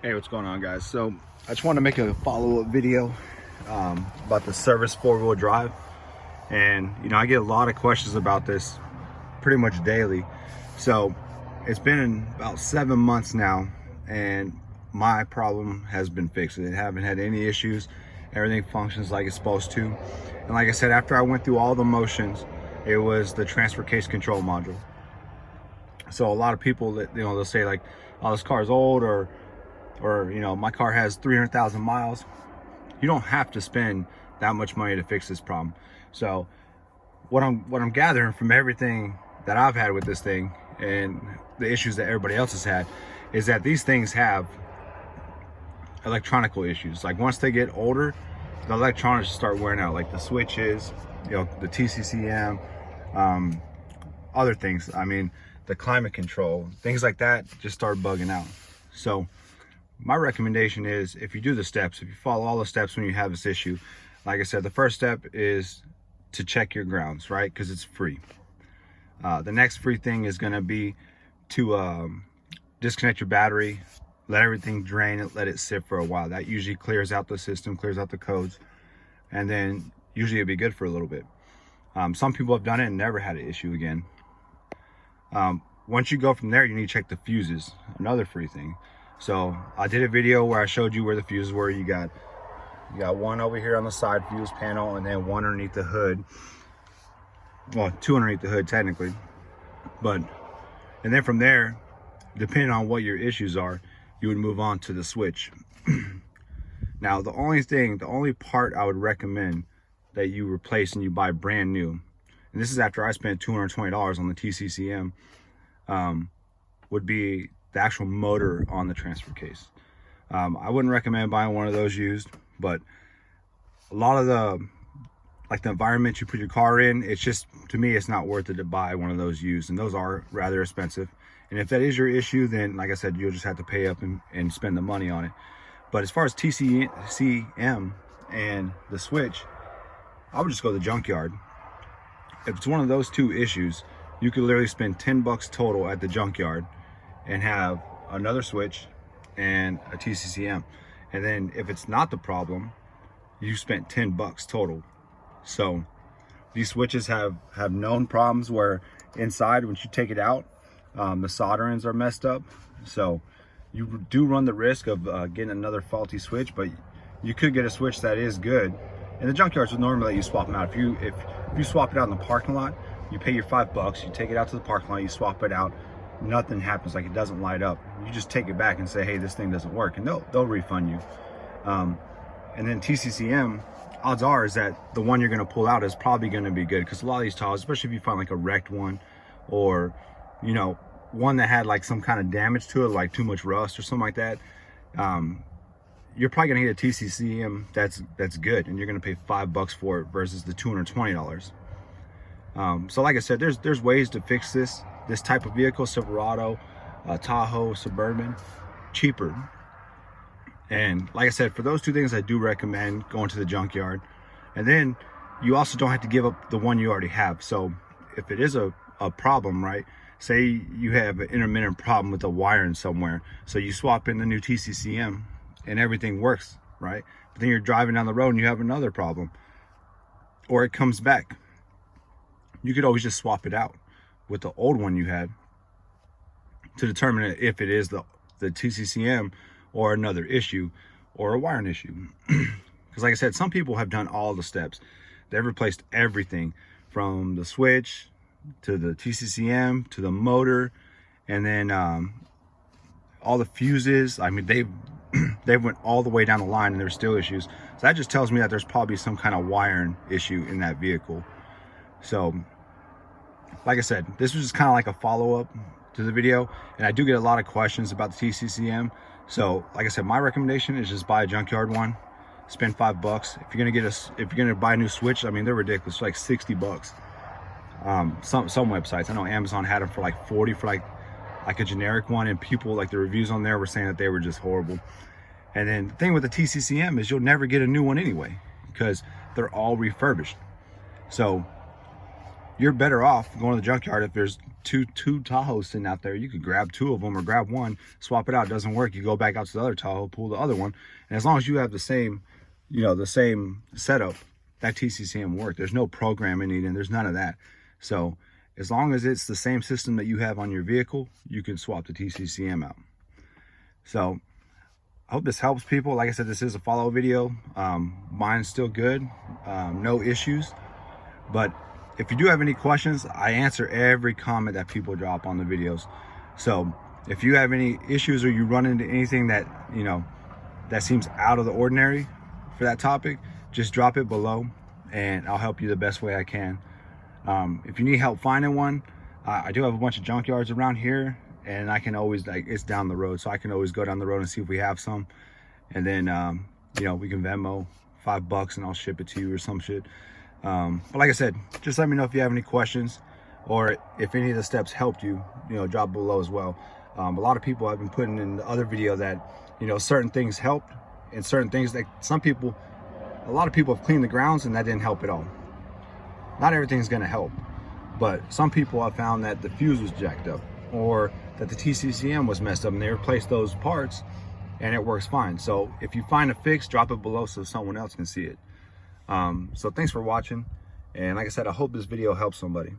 Hey, what's going on, guys? So I just wanted to make a follow-up video about the service four-wheel drive. And I get a lot of questions about this pretty much daily. So it's been about 7 months now, and my problem has been fixed. I haven't had any issues. Everything functions like it's supposed to. And like I said, after I went through all the motions, it was the transfer case control module. So a lot of people that they'll say like, oh, this car is old, or my car has 300,000 miles. You don't have to spend that much money to fix this problem. So what I'm gathering from everything that I've had with this thing and the issues that everybody else has had is that these things have electronical issues. Like once they get older, the electronics start wearing out, like the switches, the TCCM, other things. I mean, the climate control, things like that just start bugging out. So my recommendation is, if you do the steps, if you follow all the steps when you have this issue, like I said, the first step is to check your grounds, right? Because it's free. The next free thing is going to be to disconnect your battery, let everything drain it, let it sit for a while. That usually clears out the system, clears out the codes, and then usually it'll be good for a little bit. Some people have done it and never had an issue again. Once you go from there, you need to check the fuses, another free thing. So I did a video where I showed you where the fuses were. You got one over here on the side fuse panel, and then one underneath the hood. Well, two underneath the hood technically, and then from there, depending on what your issues are, you would move on to the switch. Now, the only part I would recommend that you replace and you buy brand new, and this is after I spent $220 on the TCCM, would be the actual motor on the transfer case. I wouldn't recommend buying one of those used, but a lot of the environment you put your car in, it's just, to me, it's not worth it to buy one of those used, and those are rather expensive. And if that is your issue, then like I said, you'll just have to pay up and spend the money on it. But as far as TCCM and the switch, I would just go to the junkyard. If it's one of those two issues, you could literally spend 10 bucks total at the junkyard and have another switch and a TCCM. And then if it's not the problem, you spent 10 bucks total. So these switches have known problems where inside, once you take it out, the solderings are messed up. So you do run the risk of getting another faulty switch, but you could get a switch that is good. And the junkyards would normally let you swap them out. If you swap it out in the parking lot, you pay your 5 bucks, you take it out to the parking lot, you swap it out, nothing happens, like it doesn't light up. You just take it back and say, hey, this thing doesn't work, and they'll refund you. And then TCCM, odds are is that the one you're going to pull out is probably going to be good, because a lot of these Tahoes, especially if you find like a wrecked one, or one that had like some kind of damage to it, like too much rust or something like that, you're probably going to get a TCCM that's good, and you're going to pay 5 bucks for it versus the $220. So like I said, there's ways to fix this type of vehicle, Silverado, Tahoe, Suburban, cheaper. And like I said, for those two things, I do recommend going to the junkyard. And then you also don't have to give up the one you already have. So if it is a problem, right? Say you have an intermittent problem with the wiring somewhere, so you swap in the new TCCM and everything works, right? But then you're driving down the road and you have another problem, or it comes back. You could always just swap it out with the old one you had to determine if it is the TCCM or another issue or a wiring issue. Because like I said, some people have done all the steps. They've replaced everything from the switch to the TCCM to the motor, and then all the fuses. I mean, they went all the way down the line and there's still issues. So that just tells me that there's probably some kind of wiring issue in that vehicle. So like I said, this was just kind of like a follow-up to the video, and I do get a lot of questions about the TCCM. So like I said, my recommendation is just buy a junkyard one, spend 5 bucks. If you're gonna buy a new switch, I mean, they're ridiculous, like 60 bucks. Some websites, I know Amazon had them for like 40 for like a generic one, and people, like, the reviews on there were saying that they were just horrible. And then the thing with the TCCM is you'll never get a new one anyway, because they're all refurbished. So you're better off going to the junkyard if there's two Tahoes sitting out there, you could grab 2 of them or grab one, swap it out. It doesn't work, you go back out to the other Tahoe, pull the other one, and as long as you have the same, you know, the same setup, that TCCM will work. There's no programming needed, there's none of that. So as long as it's the same system that you have on your vehicle, you can swap the TCCM out. So I hope this helps people. Like I said, this is a follow video. Mine's still good, no issues. But if you do have any questions, I answer every comment that people drop on the videos. So if you have any issues or you run into anything that, you know, that seems out of the ordinary for that topic, just drop it below and I'll help you the best way I can. If you need help finding one, I do have a bunch of junkyards around here, and I can always, like, it's down the road, so I can always go down the road and see if we have some, and then you know, we can Venmo $5 and I'll ship it to you or some shit. But like I said, just let me know if you have any questions or if any of the steps helped you, you know, drop below as well. A lot of people have been putting in the other video that, you know, certain things helped and certain things that a lot of people have cleaned the grounds and that didn't help at all. Not everything's gonna help, but some people have found that the fuse was jacked up or that the TCCM was messed up and they replaced those parts and it works fine. So if you find a fix, drop it below so someone else can see it. So thanks for watching, and like I said, I hope this video helps somebody.